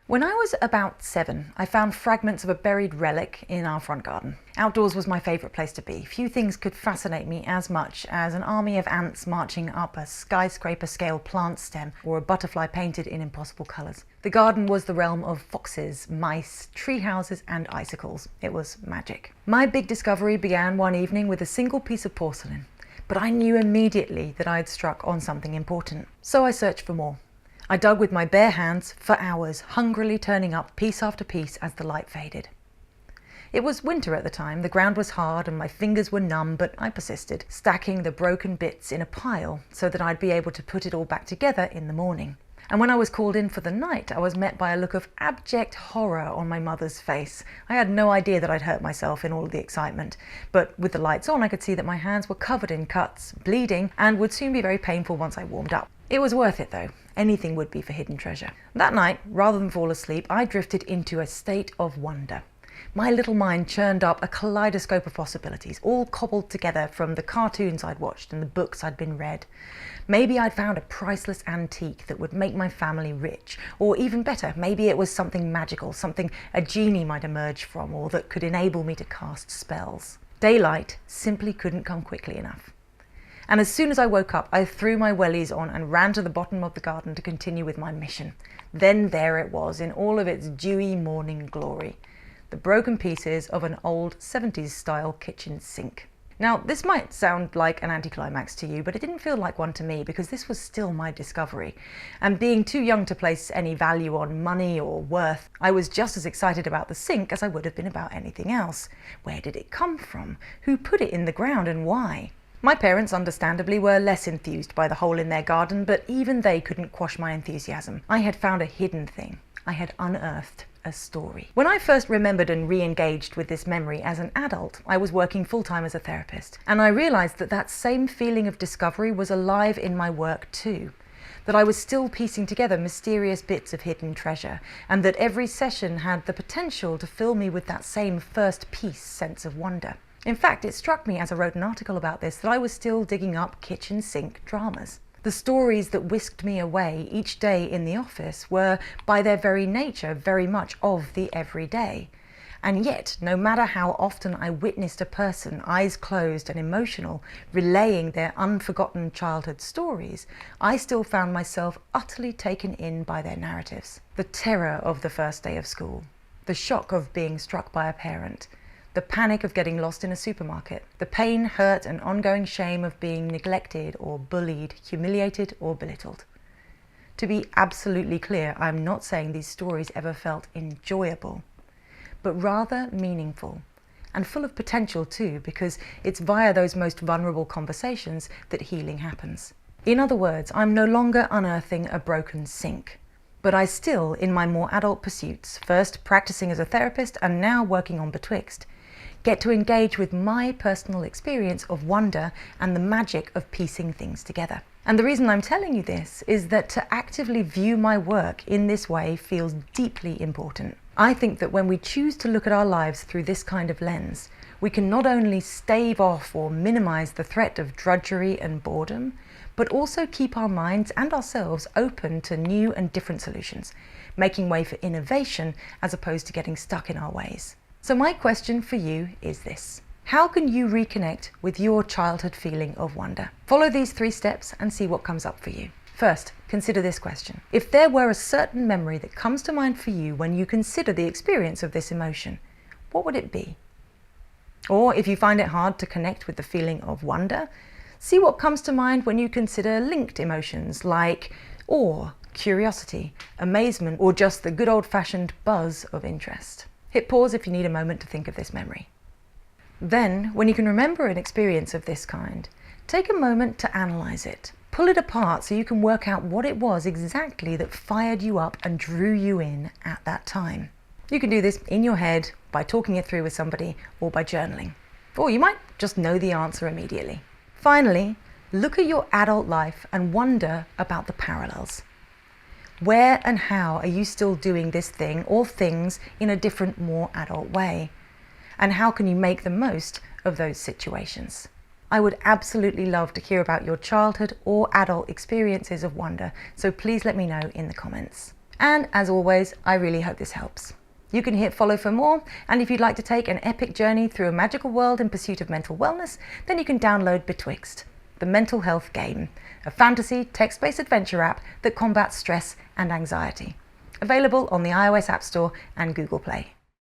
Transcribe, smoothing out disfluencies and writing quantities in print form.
When I was about 7, I found fragments of a buried relic in our front garden. Outdoors was my favourite place to be. Few things could fascinate me as much as an army of ants marching up a skyscraper-scale plant stem or a butterfly painted in impossible colours. The garden was the realm of foxes, mice, tree houses and icicles. It was magic. My big discovery began one evening with a single piece of porcelain, but I knew immediately that I had struck on something important. So I searched for more. I dug with my bare hands for hours, hungrily turning up piece after piece as the light faded. It was winter at the time, the ground was hard and my fingers were numb, but I persisted, stacking the broken bits in a pile so that I'd be able to put it all back together in the morning. And when I was called in for the night, I was met by a look of abject horror on my mother's face. I had no idea that I'd hurt myself in all of the excitement, but with the lights on I could see that my hands were covered in cuts, bleeding, and would soon be very painful once I warmed up. It was worth it though. Anything would be for hidden treasure. That night, rather than fall asleep, I drifted into a state of wonder. My little mind churned up a kaleidoscope of possibilities, all cobbled together from the cartoons I'd watched and the books I'd been read. Maybe I'd found a priceless antique that would make my family rich, or even better, maybe it was something magical, something a genie might emerge from, or that could enable me to cast spells. Daylight simply couldn't come quickly enough. And as soon as I woke up, I threw my wellies on and ran to the bottom of the garden to continue with my mission. Then there it was, in all of its dewy morning glory. The broken pieces of an old 70s-style kitchen sink. Now, this might sound like an anticlimax to you, but it didn't feel like one to me because this was still my discovery. And being too young to place any value on money or worth, I was just as excited about the sink as I would have been about anything else. Where did it come from? Who put it in the ground and why? My parents, understandably, were less enthused by the hole in their garden, but even they couldn't quash my enthusiasm. I had found a hidden thing. I had unearthed a story. When I first remembered and re-engaged with this memory as an adult, I was working full-time as a therapist, and I realised that that same feeling of discovery was alive in my work too. That I was still piecing together mysterious bits of hidden treasure, and that every session had the potential to fill me with that same first piece sense of wonder. In fact, it struck me as I wrote an article about this that I was still digging up kitchen sink dramas. The stories that whisked me away each day in the office were, by their very nature, very much of the everyday. And yet, no matter how often I witnessed a person, eyes closed and emotional, relaying their unforgotten childhood stories, I still found myself utterly taken in by their narratives. The terror of the first day of school, the shock of being struck by a parent, the panic of getting lost in a supermarket, the pain, hurt and ongoing shame of being neglected or bullied, humiliated or belittled. To be absolutely clear, I'm not saying these stories ever felt enjoyable, but rather meaningful and full of potential too, because it's via those most vulnerable conversations that healing happens. In other words, I'm no longer unearthing a broken sink, but I still, in my more adult pursuits, first practicing as a therapist and now working on Betwixt, get to engage with my personal experience of wonder and the magic of piecing things together. And the reason I'm telling you this is that to actively view my work in this way feels deeply important. I think that when we choose to look at our lives through this kind of lens, we can not only stave off or minimize the threat of drudgery and boredom, but also keep our minds and ourselves open to new and different solutions, making way for innovation as opposed to getting stuck in our ways. So my question for you is this: how can you reconnect with your childhood feeling of wonder? Follow these 3 steps and see what comes up for you. First, consider this question. If there were a certain memory that comes to mind for you when you consider the experience of this emotion, what would it be? Or if you find it hard to connect with the feeling of wonder, see what comes to mind when you consider linked emotions like awe, curiosity, amazement, or just the good old-fashioned buzz of interest. Hit pause if you need a moment to think of this memory. Then, when you can remember an experience of this kind, take a moment to analyze it. Pull it apart so you can work out what it was exactly that fired you up and drew you in at that time. You can do this in your head, by talking it through with somebody, or by journaling. Or you might just know the answer immediately. Finally, look at your adult life and wonder about the parallels. Where and how are you still doing this thing or things in a different, more adult way? And how can you make the most of those situations? I would absolutely love to hear about your childhood or adult experiences of wonder, so please let me know in the comments. And as always, I really hope this helps. You can hit follow for more, and if you'd like to take an epic journey through a magical world in pursuit of mental wellness, then you can download Betwixt, the mental health game, a fantasy text-based adventure app that combats stress and anxiety. Available on the iOS App Store and Google Play.